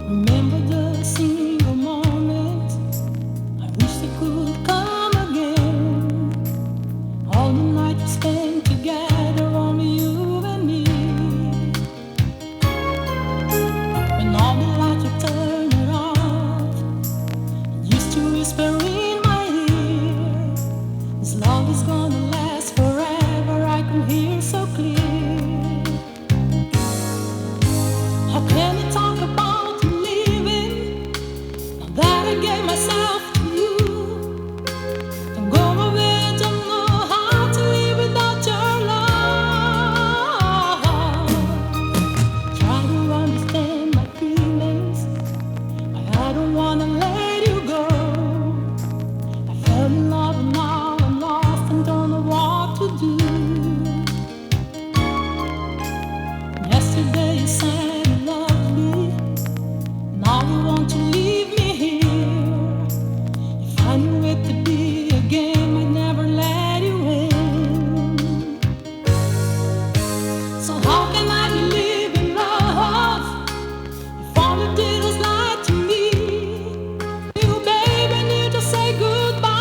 Remember the single moment I wish it could come again. All the night we spent together, only you and me. When all the lights were turned off, you used to whisper in my ear, this love is gonna last forever, I can hear so clear. How can you talk about leaving now that I gave myself to you? Don't go away, I don't know how to live without your love. Try to understand my feelings, I don't wanna let you go. I fell in love and now I'm lost and don't know what to do. Yesterday you said you loved me, now you want to leave me here. If I knew it to be a game, I'd never let you in. So how can I believe in love if all you did was lie to me? You, baby, need to say goodbye.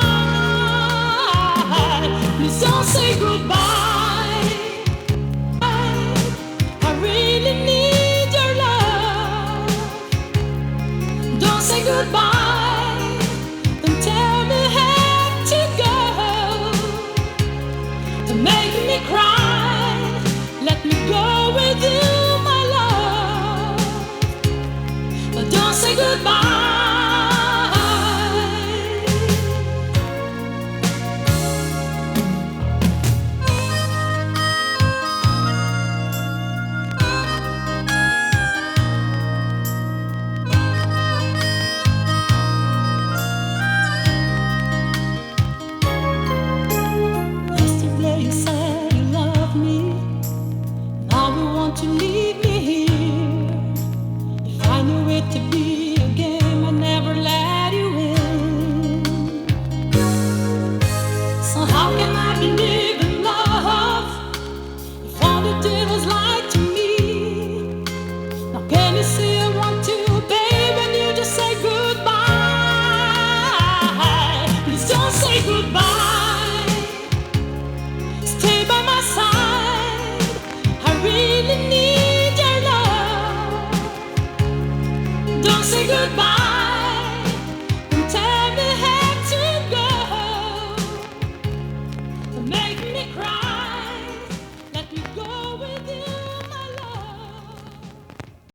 Please don't say goodbye. I really need your love. Don't say goodbye. Don't tell me how to go. Don't make me cry. Let me go with you, my love. But don't say goodbye. Yesterday you said you loved me, now you want to leave me here. If I knew it to be a game, I'd never let you in. So how can I believe in love if all you did was lie to me? Now can you see I want to, babe, and you just say goodbye. Please don't say goodbye. Stay by my side. I really need your love. Don't say goodbye. Don't tell me how to go. Don't make me cry.